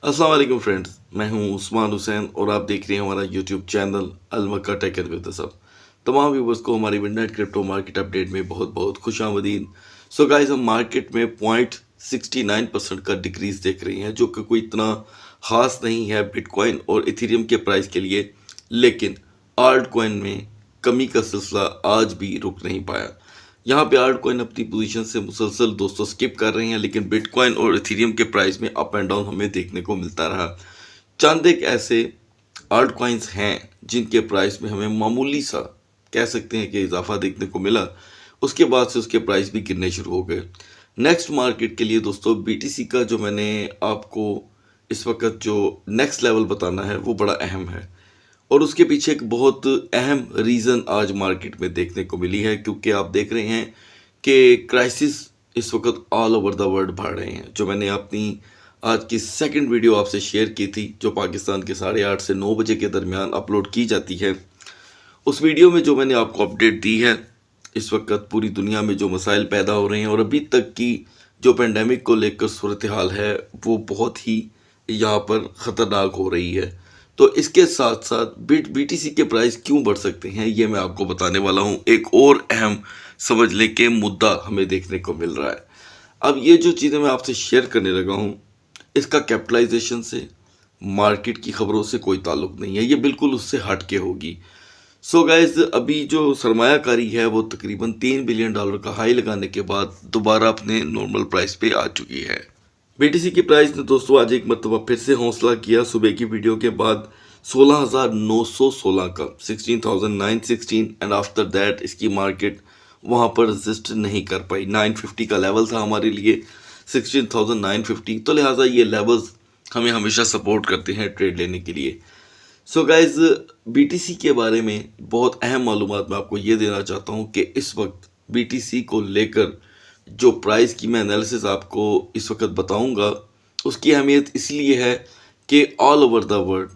अस्सलाम वालेकुम फ्रेंड्स, मैं हूं उस्मान हुसैन और आप देख रहे हैं हमारा YouTube channel Al Makkah tech and with सब। तमाम व्यूवर्स को हमारी मिडनाइट क्रिप्टो मार्केट अपडेट में बहुत बहुत खुशामदीद। सो गाइस, हम मार्केट में 0.69% का डिक्रीज देख रहे हैं, जो कि कोई इतना खास नहीं है बिटकॉइन और इथेरियम के प्राइस के लिए। लेकिन आल्ट कॉइन में कमी का सिलसिला आज भी रुक नहीं पाया। यहाँ पे आल्ट कॉइन अपनी पोजीशन से मुसलसल दोस्तों स्किप कर रहे हैं, लेकिन बिटकॉइन और इथेरियम के प्राइस में अप एंड डाउन हमें देखने को मिलता रहा। चंद एक ऐसे आल्ट कॉइन्स हैं जिनके प्राइस में हमें मामूली सा कह सकते हैं कि इजाफा देखने को मिला, उसके बाद से उसके प्राइस भी गिरने शुरू हो गए। नेक्स्ट मार्केट के लिए दोस्तों बीटीसी का जो मैंने आपको इस वक्त जो नेक्स्ट लेवल बताना है वो बड़ा अहम है, और उसके पीछे एक बहुत अहम रीज़न आज मार्केट में देखने को मिली है, क्योंकि आप देख रहे हैं कि क्राइसिस इस वक्त ऑल ओवर द वर्ल्ड बढ़ रहे हैं। जो मैंने अपनी आज की सेकंड वीडियो आपसे शेयर की थी, जो पाकिस्तान के 8:30 से 9 बजे के दरमियान अपलोड की जाती है, उस वीडियो में जो मैंने आपको अपडेट दी है, इस वक्त पूरी दुनिया में जो मसाइल पैदा हो रहे हैं और अभी तक की जो पेंडेमिक को लेकर सूरत हाल है वो बहुत ही यहाँ पर ख़तरनाक हो रही है। तो इसके साथ साथ बीटीसी के प्राइस क्यों बढ़ सकते हैं ये मैं आपको बताने वाला हूँ। एक और अहम समझ ले के मुद्दा हमें देखने को मिल रहा है। अब ये जो चीज़ें मैं आपसे शेयर करने लगा हूँ, इसका कैपिटलाइजेशन से, मार्केट की खबरों से कोई ताल्लुक नहीं है, ये बिल्कुल उससे हट के होगी। सो गाइज, अभी जो सरमायाकारी है वो तकरीबन $3 बिलियन का हाई लगाने के बाद दोबारा अपने नॉर्मल प्राइस पे आ चुकी है। बीटीसी की प्राइस ने दोस्तों आज एक मरतबा फिर से हौसला किया सुबह की वीडियो के बाद 16,916 का 16,916, एंड आफ्टर दैट इसकी मार्केट वहाँ पर रजिस्ट नहीं कर पाई। 950 का लेवल था हमारे लिए, 16,950, तो लिहाजा ये लेवल्स हमें हमेशा सपोर्ट करते हैं ट्रेड लेने के लिए। सो गाइज, बीटीसी के बारे में बहुत अहम मालूमात मैं आपको ये देना चाहता हूँ कि इस वक्त बीटीसी को लेकर जो प्राइस की मैं एनालिसिस आपको इस वक्त बताऊंगा, उसकी अहमियत इसलिए है कि ऑल ओवर द वर्ल्ड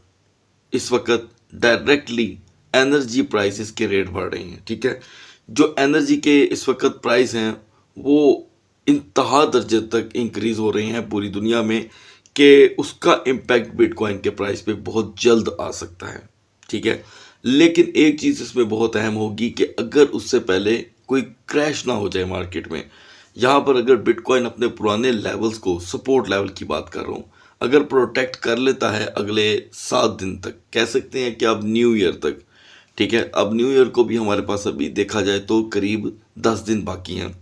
इस वक्त डायरेक्टली एनर्जी प्राइसेस के रेट बढ़ रहे हैं। ठीक है, जो एनर्जी के इस वक्त प्राइस हैं वो इंतहा दर्जे तक इंक्रीज हो रहे हैं पूरी दुनिया में, कि उसका इम्पैक्ट बिटकॉइन के प्राइस पे बहुत जल्द आ सकता है। ठीक है, लेकिन एक चीज़ इसमें बहुत अहम होगी कि अगर उससे पहले कोई क्रैश ना हो जाए मार्केट में, यहाँ पर अगर बिटकॉइन अपने पुराने लेवल्स को, सपोर्ट लेवल की बात कर रहा हूँ, अगर प्रोटेक्ट कर लेता है अगले 7 दिन तक, कह सकते हैं कि अब न्यू ईयर तक। ठीक है, अब न्यू ईयर को भी हमारे पास अभी देखा जाए तो करीब 10 दिन बाकी हैं।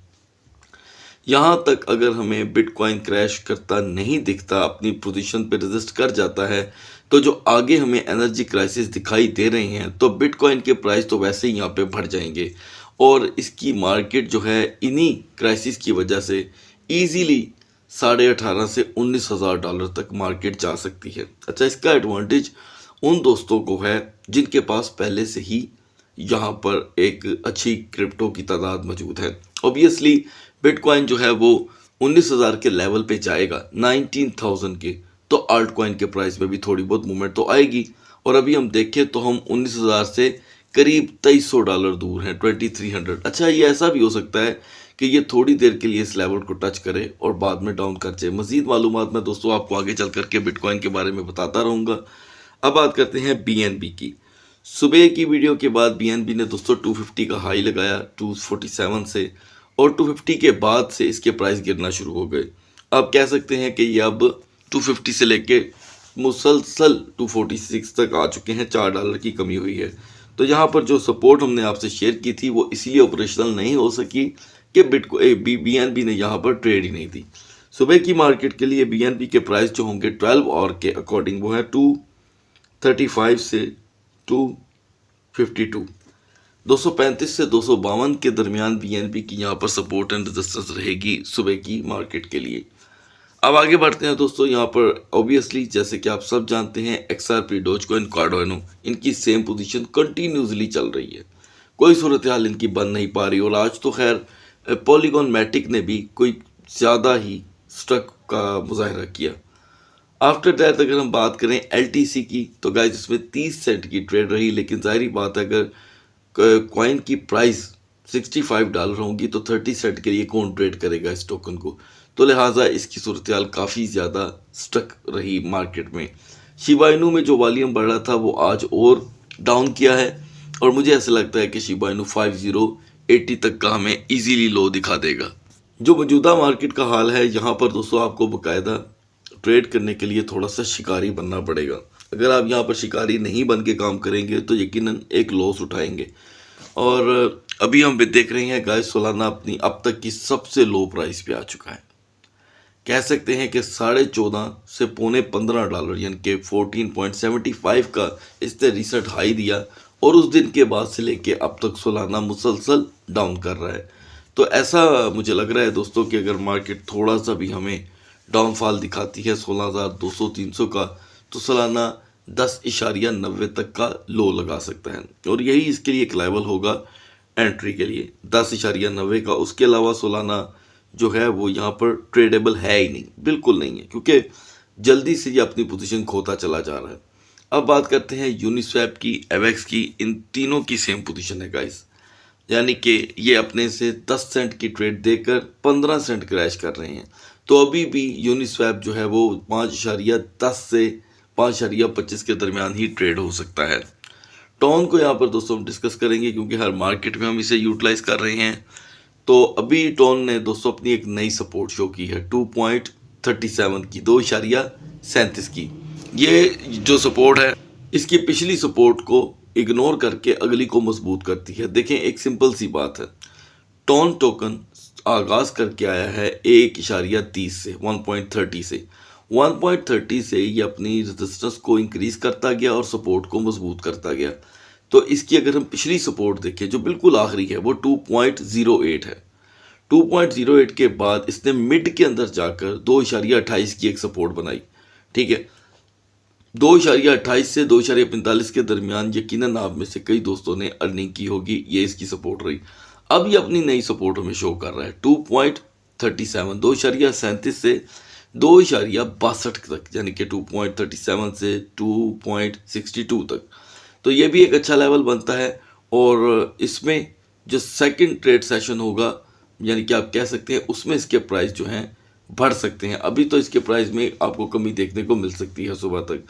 यहाँ तक अगर हमें बिटकॉइन क्रैश करता नहीं दिखता, अपनी पोजीशन पे रजिस्ट कर जाता है, तो जो आगे हमें एनर्जी क्राइसिस दिखाई दे रहे हैं, तो बिटकॉइन के प्राइस तो वैसे ही यहाँ पे बढ़ जाएंगे और इसकी मार्केट जो है इन्हीं क्राइसिस की वजह से इजीली 18,500 से $19,000 तक मार्केट जा सकती है। अच्छा, इसका एडवांटेज उन दोस्तों को है जिनके पास पहले से ही यहाँ पर एक अच्छी क्रिप्टो की तादाद मौजूद है। ऑब्वियसली बिटकॉइन जो है वो 19,000 के लेवल पे जाएगा, 19,000 के, तो आल्ट कॉइन के प्राइस में भी थोड़ी बहुत मूवमेंट तो आएगी। और अभी हम देखें तो हम 19,000 से करीब $2,300 दूर हैं, 2300। अच्छा, ये ऐसा भी हो सकता है कि ये थोड़ी देर के लिए इस लेवल को टच करे और बाद में डाउन कर जाए। मजीद मालूमात मैं दोस्तों आपको आगे चल करके बिटकॉइन के बारे में बताता रहूँगा। अब बात करते हैं बीएनबी की। सुबह की वीडियो के बाद बीएनबी ने दोस्तों 250 का हाई लगाया 247 से, और 250 के बाद से इसके प्राइस गिरना शुरू हो गए। आप कह सकते हैं कि ये अब 250 से लेके मुसलसल 246 तक आ चुके हैं, $4 की कमी हुई है। तो यहाँ पर जो सपोर्ट हमने आपसे शेयर की थी वो इसलिए ऑपरेशनल नहीं हो सकी कि बीएनबी ने यहाँ पर ट्रेड ही नहीं दी। सुबह की मार्केट के लिए बीएनबी के प्राइस जो होंगे 12 आवर के अकॉर्डिंग वो है 235 से 252, 235 से 252 के दरमियान बीएनबी की यहाँ पर सपोर्ट एंड रेजिस्टेंस रहेगी सुबह की मार्केट के लिए। अब आगे बढ़ते हैं दोस्तों। यहाँ पर ऑब्वियसली जैसे कि आप सब जानते हैं एक्सआरपी, डोजकॉइन, कार्डोइनो, इनकी सेम पोजीशन कंटिन्यूसली चल रही है, कोई सूरत हाल इनकी बन नहीं पा रही। और आज तो खैर पॉलीगॉन मैटिक ने भी कोई ज़्यादा ही स्ट्रक का मुजाहरा किया। आफ्टर दैट अगर हम बात करें एलटीसी की, तो गाइस इसमें 30 सेंट की ट्रेड रही, लेकिन जाहिर बात है अगर कॉइन की प्राइस $65 होगी तो 30 सेंट के लिए कौन ट्रेड करेगा इस टोकन को। तो लिहाजा इसकी सूरत हाल काफ़ी ज़्यादा स्टक रही मार्केट में। शिबा इनू में जो वॉल्यूम बढ़ रहा था वो आज और डाउन किया है और मुझे ऐसा लगता है कि शिबा इनू 5080 तक का हमें इजीली लो दिखा देगा। जो मौजूदा मार्केट का हाल है, यहाँ पर दोस्तों आपको बाकायदा ट्रेड करने के लिए थोड़ा सा शिकारी बनना पड़ेगा। अगर आप यहाँ पर शिकारी नहीं बन के काम करेंगे तो यकीनन एक लॉस उठाएंगे। और अभी हम देख रहे हैं गाइस, सोलाना अपनी अब तक की सबसे लो प्राइस पे आ चुका है। कह सकते हैं कि 14.5 से $15 यानी कि 14.75 का इसने रिसेंट हाई दिया और उस दिन के बाद से लेके अब तक सोलाना मुसलसल डाउन कर रहा है। तो ऐसा मुझे लग रहा है दोस्तों कि अगर मार्केट थोड़ा सा भी हमें डाउनफॉल दिखाती है 16,200-300 का, तो सालाना 10.90 तक का लो लगा सकता है और यही इसके लिए एक लेवल होगा एंट्री के लिए 10.90 का। उसके अलावा सोलाना जो है वो यहाँ पर ट्रेडेबल है ही नहीं, बिल्कुल नहीं है, क्योंकि जल्दी से ये अपनी पोजीशन खोता चला जा रहा है। अब बात करते हैं यूनिस्वैप की, एवेक्स की, इन तीनों की सेम पोजीशन है गाइस, यानी कि ये अपने से 10 सेंट की ट्रेड देकर 15 सेंट क्रैश कर रहे हैं। तो अभी भी यूनिस्वैप जो है वो 5.10 से 5.25 के दरमियान ही ट्रेड हो सकता है। टोन को यहाँ पर दोस्तों हम डिस्कस करेंगे क्योंकि हर मार्केट में हम इसे यूटिलाइज कर रहे हैं। तो अभी टोन ने दोस्तों अपनी एक नई सपोर्ट शो की है 2.37 की, 2.37 की। ये जो सपोर्ट है इसकी पिछली सपोर्ट को इग्नोर करके अगली को मजबूत करती है। देखें, एक सिंपल सी बात है, टोन टोकन आगाज करके आया है 1.30 से 1.30 से 1.30 से ये अपनी रेजिस्टेंस को इंक्रीज करता गया और सपोर्ट को मजबूत करता गया। तो इसकी अगर हम पिछली सपोर्ट देखें जो बिल्कुल आखिरी है वो 2.08 है। 2.08 के बाद इसने मिड के अंदर जाकर 2.28 की एक सपोर्ट बनाई, ठीक है। 2.28 से 2.45 के दरमियान यकीनन आप में से कई दोस्तों ने अर्निंग की होगी, ये इसकी सपोर्ट रही। अब ये अपनी नई सपोर्ट हमें शो कर रहा है 2.37, 2.37 से 2.62 तक, यानी कि 2.37 से 2.62 तक। तो ये भी एक अच्छा लेवल बनता है और इसमें जो सेकंड ट्रेड सेशन होगा, यानी कि आप कह सकते हैं उसमें इसके प्राइस जो हैं बढ़ सकते हैं। अभी तो इसके प्राइस में आपको कमी देखने को मिल सकती है सुबह तक।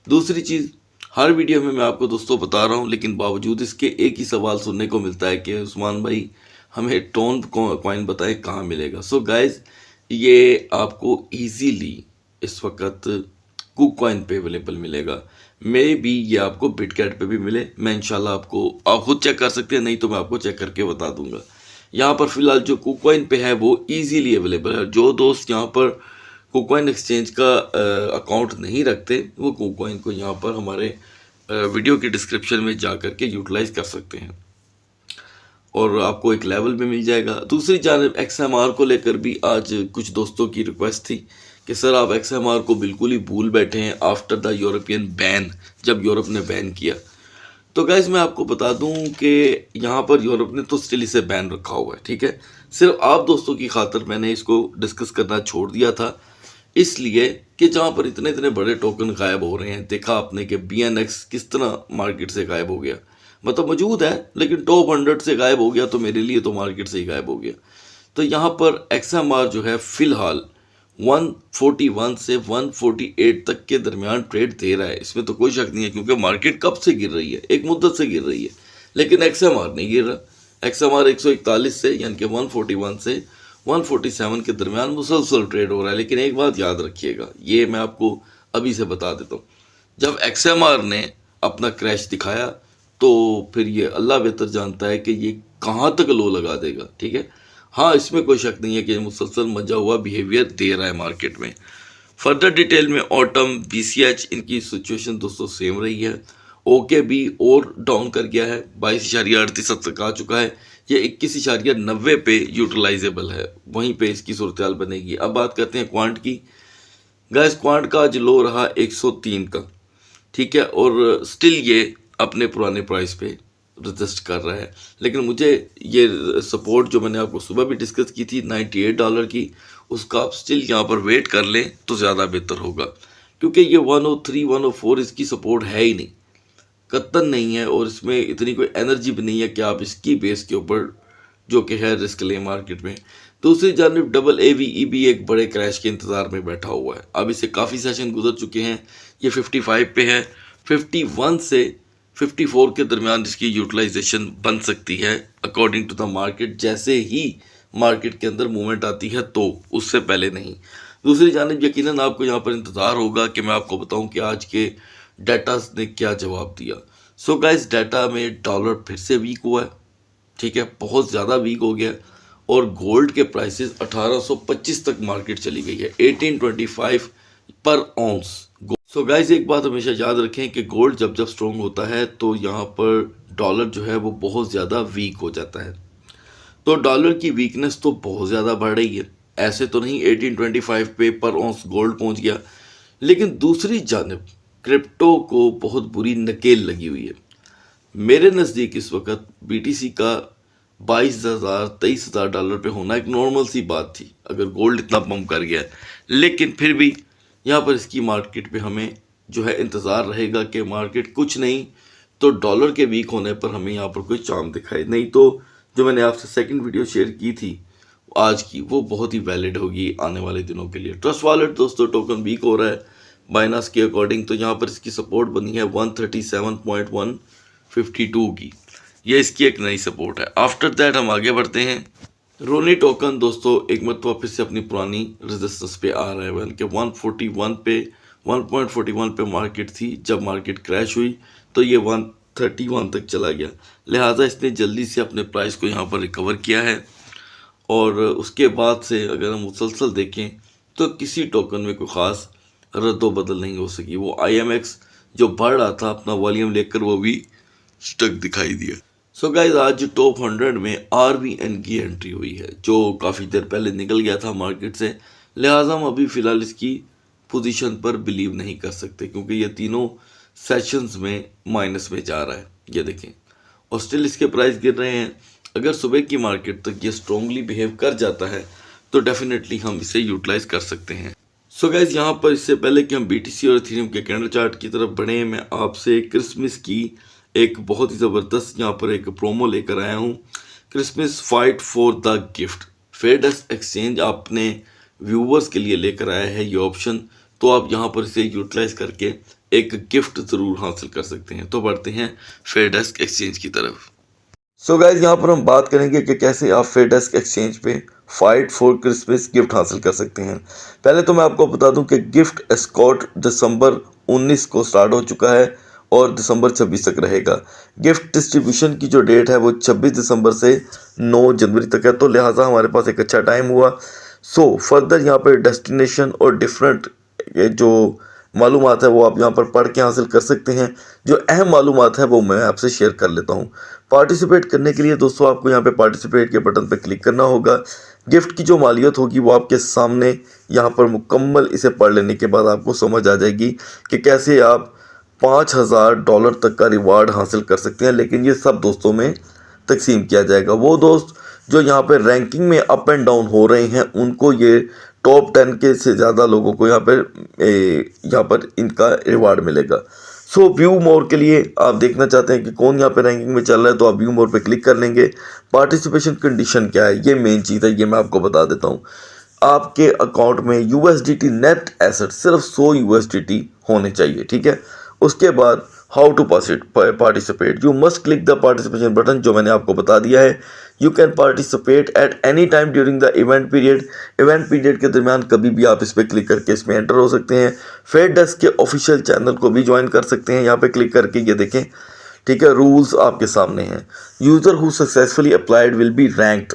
दूसरी चीज़, हर वीडियो में मैं आपको दोस्तों बता रहा हूँ, लेकिन बावजूद इसके एक ही सवाल सुनने को मिलता है कि उस्मान भाई हमें टोन कॉइन बताएं कहाँ मिलेगा। सो गाइज, ये आपको इजीली इस वक्त कुक कॉइन पे अवेलेबल मिलेगा। मे बी ये आपको बिटकैट पे भी मिले, मैं इंशाल्लाह आपको, आप खुद चेक कर सकते हैं, नहीं तो मैं आपको चेक करके बता दूंगा। यहाँ पर फिलहाल जो कुक कॉइन पे है वो इजीली अवेलेबल है। जो दोस्त यहाँ पर कुक कॉइन एक्सचेंज का अकाउंट नहीं रखते वो कुक कॉइन को यहाँ पर हमारे वीडियो के डिस्क्रिप्शन में जा करके यूटिलाइज कर सकते हैं और आपको एक लेवल में मिल जाएगा। दूसरी जानब XMR को लेकर भी आज कुछ दोस्तों की रिक्वेस्ट थी कि सर आप XMR को बिल्कुल ही भूल बैठे हैं आफ्टर द यूरोपियन बैन, जब यूरोप ने बैन किया। तो गाइज मैं आपको बता दूं कि यहाँ पर यूरोप ने तो स्टिल इसे बैन रखा हुआ है, ठीक है। सिर्फ आप दोस्तों की खातिर मैंने इसको डिस्कस करना छोड़ दिया था, इसलिए कि जहाँ पर इतने इतने बड़े टोकन गायब हो रहे हैं। देखा आपने कि BNX किस तरह मार्केट से गायब हो गया, मतलब मौजूद है लेकिन टॉप 100 से गायब हो गया, तो मेरे लिए तो मार्केट से ही गायब हो गया। तो यहाँ पर XMR जो है फ़िलहाल 141 से 148 तक के दरमियान ट्रेड दे रहा है, इसमें तो कोई शक नहीं है, क्योंकि मार्केट कब से गिर रही है, एक मुद्दत से गिर रही है, लेकिन XMR नहीं गिर रहा। XMR 141 से यानी कि 141 से 147 के दरमियान मुसलसल ट्रेड हो रहा है। लेकिन एक बात याद रखिएगा, ये मैं आपको अभी से बता देता हूँ, जब XMR ने अपना क्रैश दिखाया तो फिर ये अल्लाह बेहतर जानता है कि ये कहाँ तक लो लगा देगा, ठीक है। हाँ, इसमें कोई शक नहीं है कि मुसलसल मजा हुआ बिहेवियर दे रहा है मार्केट में। फर्दर डिटेल में ऑटम, BCH, इनकी सिचुएशन दोस्तों सेम रही है। ओके भी और डाउन कर गया है, 22.38 तक आ चुका है, ये 21.90 पे यूटिलाइजेबल है, वहीं पे इसकी सूरत बनेगी। अब बात करते हैं क्वांट की। गैस क्वांट का आज लो रहा 103 का, ठीक है, और स्टिल ये अपने पुराने प्राइस पे रजिस्ट कर रहा है। लेकिन मुझे ये सपोर्ट जो मैंने आपको सुबह भी डिस्कस की थी $98 की, उसका आप स्टिल यहाँ पर वेट कर लें तो ज़्यादा बेहतर होगा, क्योंकि ये 103, 104 इसकी सपोर्ट है ही नहीं, कतन नहीं है, और इसमें इतनी कोई एनर्जी भी नहीं है कि आप इसकी बेस के ऊपर जो कि है रिस्क लें मार्केट में। दूसरी जानिब डबल AVE भी एक बड़े क्रैश के इंतज़ार में बैठा हुआ है। अब इसे काफ़ी सेशन गुजर चुके हैं, ये 55 पे है, 51 से 54 के दरमियान इसकी यूटिलाइजेशन बन सकती है अकॉर्डिंग टू द मार्केट। जैसे ही मार्केट के अंदर मूवमेंट आती है तो, उससे पहले नहीं। दूसरी जानिब यकीनन आपको यहाँ पर इंतज़ार होगा कि मैं आपको बताऊँ कि आज के डाटा ने क्या जवाब दिया। सो गाइस, डाटा में डॉलर फिर से वीक हुआ है, ठीक है, बहुत ज़्यादा वीक हो गया और गोल्ड के प्राइसेस 1825 तक मार्केट चली गई है, 1825 पर ऑunce। सो गाइस, एक बात हमेशा याद रखें कि गोल्ड जब जब स्ट्रॉन्ग होता है तो यहाँ पर डॉलर जो है वो बहुत ज़्यादा वीक हो जाता है। तो डॉलर की वीकनेस तो बहुत ज़्यादा बढ़ रही है, ऐसे तो नहीं 1825 पे पर ऑunce गोल्ड पहुँच गया, लेकिन दूसरी जानिब क्रिप्टो को बहुत बुरी नकेल लगी हुई है। मेरे नज़दीक इस वक्त BTC का 22,000 23,000 डॉलर पे होना एक नॉर्मल सी बात थी अगर गोल्ड इतना पंप कर गया। लेकिन फिर भी यहाँ पर इसकी मार्केट पे हमें जो है इंतज़ार रहेगा कि मार्केट कुछ नहीं तो डॉलर के वीक होने पर हमें यहाँ पर कोई चांद दिखाए, नहीं तो जो मैंने आपसे सेकंड वीडियो शेयर की थी आज की, वो बहुत ही वैलिड होगी आने वाले दिनों के लिए। ट्रस्ट वॉलेट दोस्तों टोकन वीक हो रहा है बाइनास के अकॉर्डिंग, तो यहाँ पर इसकी सपोर्ट बनी है 137.152 की, ये इसकी एक नई सपोर्ट है। आफ्टर दैट हम आगे बढ़ते हैं। रोनी टोकन दोस्तों एक मरतबा फिर से अपनी पुरानी रेजिस्टेंस पे आ रहा है, बल्कि 141 पे 1.41 पे मार्केट थी, जब मार्केट क्रैश हुई तो ये 131 तक चला गया, लिहाजा इसने जल्दी से अपने प्राइस को यहाँ पर रिकवर किया है। और उसके बाद से अगर हम मुसलसल देखें तो किसी टोकन में कोई ख़ास रद्दो बदल नहीं हो सकी। वो IMX जो बढ़ रहा था अपना वॉल्यूम लेकर, वो भी स्टक दिखाई दिया। सो गाइस, आज टॉप 100 में RVN की एंट्री हुई है, जो काफ़ी देर पहले निकल गया था मार्केट से, लिहाजा हम अभी फ़िलहाल इसकी पोजीशन पर बिलीव नहीं कर सकते क्योंकि ये तीनों सेशंस में माइनस में जा रहा है, ये देखें, और स्टिल इसके प्राइस गिर रहे हैं। अगर सुबह की मार्केट तक ये स्ट्रॉन्गली बिहेव कर जाता है तो डेफिनेटली हम इसे यूटिलाइज कर सकते हैं। सो गाइस, यहाँ पर इससे पहले कि हम BTC और इथेरियम के कैंडल चार्ट की तरफ बढ़ें, मैं आपसे क्रिसमस की एक बहुत ही ज़बरदस्त यहाँ पर एक प्रोमो लेकर आया हूँ। Christmas fight for the gift, FedEx exchange अपने व्यूवर्स के लिए लेकर आया है ये ऑप्शन, तो आप यहाँ पर इसे यूटिलाइज करके एक गिफ्ट ज़रूर हासिल कर सकते हैं। तो बढ़ते हैं FedEx एक्सचेंज की तरफ। सो गाइस, यहाँ पर हम बात करेंगे कि कैसे आप FedEx एक्सचेंज पे फाइट फॉर क्रिसमस गिफ्ट हासिल कर सकते हैं। पहले तो मैं आपको बता दूं कि गिफ्ट एस्कॉर्ट दिसंबर 19 को स्टार्ट हो चुका है और दिसंबर 26 तक रहेगा। गिफ्ट डिस्ट्रीब्यूशन की जो डेट है वो 26 दिसंबर से 9 जनवरी तक है, तो लिहाजा हमारे पास एक अच्छा टाइम हुआ। सो फर्दर यहाँ पर डेस्टिनेशन और डिफरेंट जो मालूमात है वो आप यहाँ पर पढ़ के हासिल कर सकते हैं। जो अहम मालूमात है वो मैं आपसे शेयर कर लेता हूँ। पार्टिसिपेट करने के लिए दोस्तों आपको यहाँ पे पार्टिसिपेट के बटन पर क्लिक करना होगा। गिफ्ट की जो मालियत होगी वो आपके सामने यहाँ पर मुकम्मल इसे पढ़ लेने के बाद आपको समझ आ जाएगी कि कैसे आप $5,000 तक का रिवार्ड हासिल कर सकते हैं, लेकिन ये सब दोस्तों में तकसीम किया जाएगा। वो दोस्त जो यहाँ पर रैंकिंग में अप एंड डाउन हो रहे हैं उनको ये टॉप 10 के से ज़्यादा लोगों को यहाँ पर इनका रिवार्ड मिलेगा। सो व्यू मोर के लिए आप देखना चाहते हैं कि कौन यहाँ पे रैंकिंग में चल रहा है तो आप व्यू मोर पे क्लिक कर लेंगे। पार्टिसिपेशन कंडीशन क्या है, ये मेन चीज़ है, ये मैं आपको बता देता हूँ। आपके अकाउंट में USDT नेट एसेट सिर्फ 100 USDT होने चाहिए, ठीक है। उसके बाद how to participate, you must click the participation button, जो मैंने आपको बता दिया है। You can participate at any time during the event period, event period के दरमियान कभी भी आप इस पर क्लिक करके इसमें एंटर हो सकते हैं। FedEx के ऑफिशियल चैनल को भी ज्वाइन कर सकते हैं यहाँ पे क्लिक करके, ये देखें, ठीक है। रूल्स आपके सामने हैं। User who successfully applied will be ranked,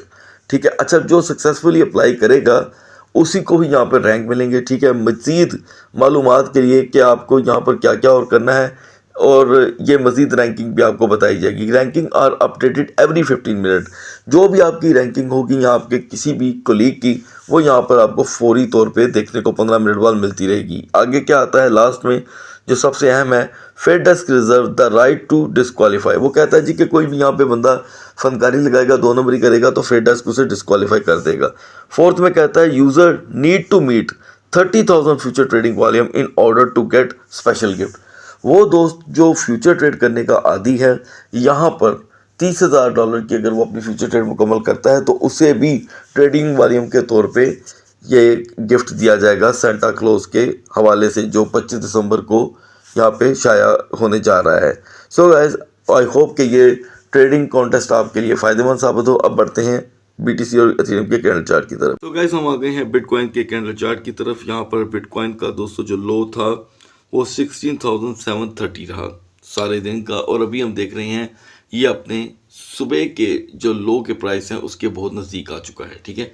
ठीक है। अच्छा, जो सक्सेसफुली अप्लाई करेगा उसी को भी यहाँ पर रैंक मिलेंगे, ठीक है। मज़ीद मालूमात के लिए कि आपको यहाँ पर क्या क्या और करना है, और ये मज़ीद रैंकिंग भी आपको बताई जाएगी। Ranking are updated every 15 minute, जो भी आपकी रैंकिंग होगी या आपके किसी भी कोलीग की, वो यहाँ पर आपको फौरी तौर पे देखने को 15 मिनट बाद मिलती रहेगी। आगे क्या आता है लास्ट में, जो सबसे अहम है, FedEx reserve the right to disqualify. वो कहता है जी कि कोई भी यहाँ पे बंदा फनकारी लगाएगा, 2 नंबरी करेगा तो FedEx उसे डिस्क्वालीफाई कर देगा। फोर्थ में कहता है user need to meet 30,000 future trading volume in order to get special gift. वो दोस्त जो फ्यूचर ट्रेड करने का आदी है, यहाँ पर $30,000 की अगर वो अपनी फ्यूचर ट्रेड मुकम्मल करता है तो उसे भी ट्रेडिंग वॉल्यूम के तौर पे ये गिफ्ट दिया जाएगा सेंटा क्लॉज के हवाले से, जो 25 दिसंबर को यहाँ पे शाया होने जा रहा है। सो गाइस, आई होप कि ये ट्रेडिंग कॉन्टेस्ट आपके लिए फ़ायदेमंद साबित हो। अब बढ़ते हैं BTC और इथेरियम के कैंडल चार्ट की तरफ। तो गाइस, हम आ गए हैं बिटकॉइन के कैंडल चार्ट की तरफ। यहाँ पर बिटकॉइन का दोस्तों जो लो था वो 16,730 रहा सारे दिन का, और अभी हम देख रहे हैं ये अपने सुबह के जो लो के प्राइस हैं उसके बहुत नज़दीक आ चुका है, ठीक है।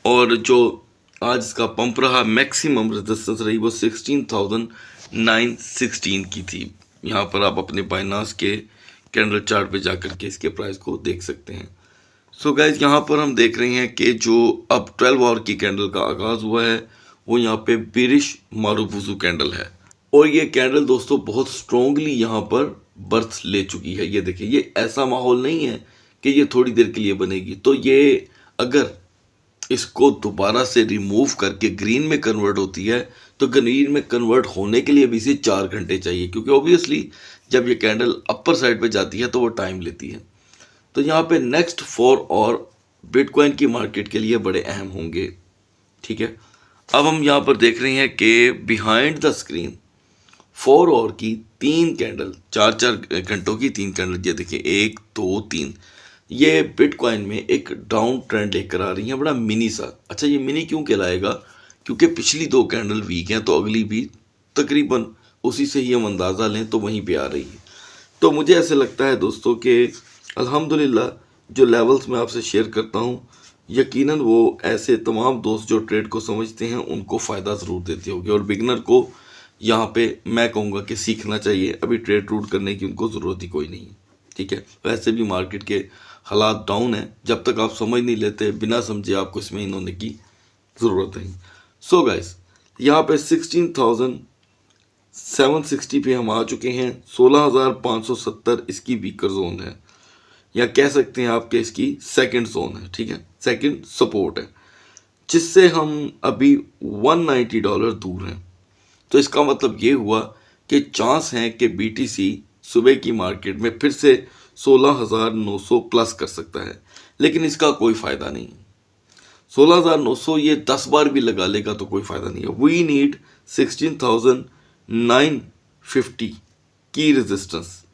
और जो आज इसका पंप रहा, मैक्सिमम रेजिस्टेंस रही वो 16,916 की थी। यहाँ पर आप अपने बाइनांस के कैंडल चार्ट पे जाकर के इसके प्राइस को देख सकते हैं। सो गाइज, यहाँ पर हम देख रहे हैं कि जो अब 12 आवर की कैंडल का आगाज़ हुआ है वो यहाँ पे बिरिश मारुबुजू कैंडल है, और ये कैंडल दोस्तों बहुत स्ट्रॉन्गली यहाँ पर बर्थ ले चुकी है। ये देखिए, ये ऐसा माहौल नहीं है कि ये थोड़ी देर के लिए बनेगी। तो ये अगर इसको दोबारा से रिमूव करके ग्रीन में कन्वर्ट होती है तो ग्रीन में कन्वर्ट होने के लिए भी इसे 4 घंटे चाहिए, क्योंकि ऑब्वियसली जब ये कैंडल अपर साइड पे जाती है तो वो टाइम लेती है। तो यहाँ पे नेक्स्ट 4 और बिटकॉइन की मार्केट के लिए बड़े अहम होंगे, ठीक है। अब हम यहाँ पर देख रहे हैं कि बिहाइंड द स्क्रीन 4 और की 3 कैंडल, 4-4 घंटों की 3 कैंडल, ये देखिए 1 2 3, ये बिटकॉइन में एक डाउन ट्रेंड लेकर आ रही है, बड़ा मिनी सा। अच्छा, ये मिनी क्यों कहलाएगा? क्योंकि पिछली 2 कैंडल वीक हैं, तो अगली भी तकरीबन उसी से ही हम अंदाज़ा लें तो वहीं पे आ रही है। तो मुझे ऐसे लगता है दोस्तों कि अल्हम्दुलिल्लाह जो लेवल्स मैं आपसे शेयर करता हूँ, यकीनन वो ऐसे तमाम दोस्त जो ट्रेड को समझते हैं उनको फ़ायदा ज़रूर देती होगी, और बिगनर को यहाँ पे मैं कहूँगा कि सीखना चाहिए। अभी ट्रेड रूट करने की उनको ज़रूरत ही कोई नहीं है, ठीक है। वैसे भी मार्केट के हालात डाउन है, जब तक आप समझ नहीं लेते, बिना समझे आपको इसमें इन्होंने की ज़रूरत नहीं। सो गाइस, यहाँ पे 16,760 पे हम आ चुके हैं। 16,570 इसकी वीकर जोन है, या कह सकते हैं आपके इसकी सेकंड जोन है, ठीक है, सेकंड सपोर्ट है, जिससे हम अभी $190 दूर हैं। तो इसका मतलब ये हुआ कि चांस हैं कि BTC सुबह की मार्केट में फिर से 16,900 प्लस कर सकता है, लेकिन इसका कोई फ़ायदा नहीं है। 16,900 ये 10 बार भी लगा लेगा तो कोई फ़ायदा नहीं है। वी नीड 16,950 की रेजिस्टेंस।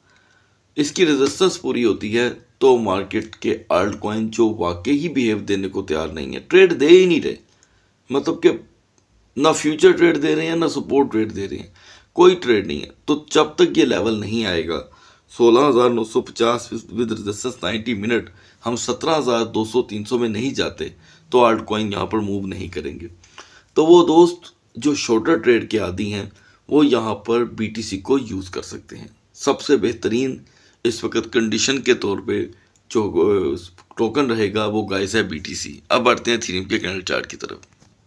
इसकी रेजिस्टेंस पूरी होती है तो मार्केट के अल्ट कॉइन जो वाकई ही बिहेव देने को तैयार नहीं है, ट्रेड दे ही नहीं रहे, मतलब कि ना फ्यूचर ट्रेड दे रहे हैं ना सपोर्ट ट्रेड दे रहे हैं, कोई ट्रेड नहीं है। तो जब तक ये लेवल नहीं आएगा 16,950 विद रेजिस्टेंस 90 मिनट, हम 17,200-300 में नहीं जाते तो आल्ट कॉइन यहाँ पर मूव नहीं करेंगे। तो वो दोस्त जो शॉर्टर ट्रेड के आदी हैं वो यहाँ पर BTC को यूज़ कर सकते हैं। सबसे बेहतरीन इस वक्त कंडीशन के तौर पे जो टोकन रहेगा वो गाइस है BTC। अब बढ़ते हैं इथेरियम के कैंडल चार्ट की तरफ।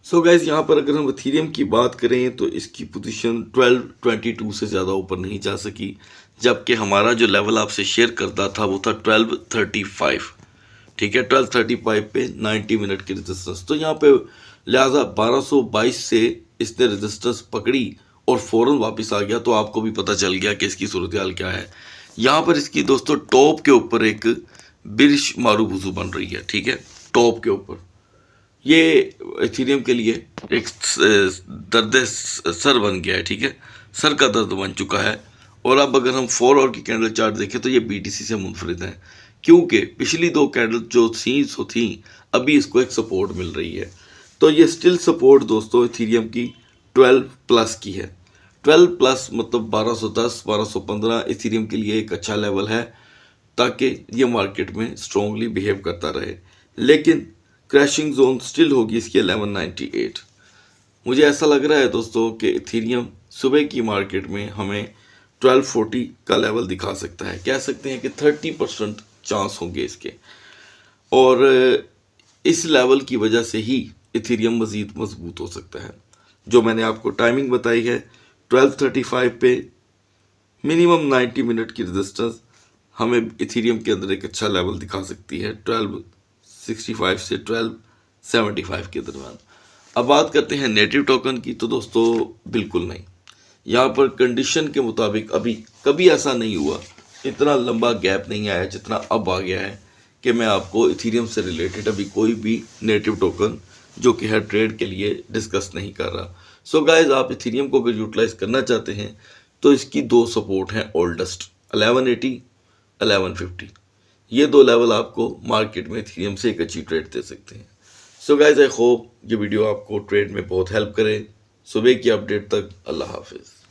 सो गाइस, यहाँ पर अगर हम इथेरियम की बात करें तो इसकी पोजीशन 1222 से ज़्यादा ऊपर नहीं जा सकी, जबकि हमारा जो लेवल आपसे शेयर करता था वो था 1235, ठीक है। 1235 पे 90 मिनट की रेजिस्टेंस, तो यहाँ पे लिहाजा 1222 से इसने रेजिस्टेंस पकड़ी और फ़ौरन वापस आ गया, तो आपको भी पता चल गया कि इसकी सूरत हाल क्या है। यहाँ पर इसकी दोस्तों टॉप के ऊपर एक बिरिश मारुबुजू बन रही है, ठीक है, टॉप के ऊपर। ये इथेरियम के लिए एक दर्द सर बन गया है, ठीक है, सर का दर्द बन चुका है। और अब अगर हम 4 आवर की कैंडल चार्ट देखें तो ये BTC से मुनफरिद है, क्योंकि पिछली 2 कैंडल जो थी अभी इसको एक सपोर्ट मिल रही है। तो ये स्टिल सपोर्ट दोस्तों इथेरियम की 12 प्लस की है। 12 प्लस मतलब 1210 1215 इथेरियम के लिए एक अच्छा लेवल है, ताकि ये मार्केट में स्ट्रॉन्गली बिहेव करता रहे। लेकिन क्रैशिंग जोन स्टिल होगी इसकी 1198। मुझे ऐसा लग रहा है दोस्तों कि इथेरियम सुबह की मार्केट में हमें 1240 का लेवल दिखा सकता है। कह सकते हैं कि 30% चांस होंगे इसके, और इस लेवल की वजह से ही इथेरियम मज़ीद मजबूत हो सकता है। जो मैंने आपको टाइमिंग बताई है 1235 पे मिनिमम 90 मिनट की रेजिस्टेंस हमें इथेरियम के अंदर एक अच्छा लेवल दिखा सकती है 1265 से 1275 के दरमियान। अब बात करते हैं नेटिव टोकन की, तो दोस्तों बिल्कुल नहीं। यहाँ पर कंडीशन के मुताबिक अभी कभी ऐसा नहीं हुआ इतना लंबा गैप नहीं आया जितना अब आ गया है कि मैं आपको इथीरियम से रिलेटेड अभी कोई भी नेटिव टोकन जो कि है ट्रेड के लिए डिस्कस नहीं कर रहा। सो गाइज, आप इथीरियम को अगर यूटिलाइज करना चाहते हैं तो इसकी दो सपोर्ट हैं ओल्डेस्ट, 1180, 1150। ये दो लेवल आपको मार्केट में इथीरियम से एक अच्छी ट्रेड दे सकते हैं। सो गाइज, आई होप ये वीडियो आपको ट्रेड में बहुत हेल्प करे। सुबह की अपडेट तक अल्लाह हाफिज़।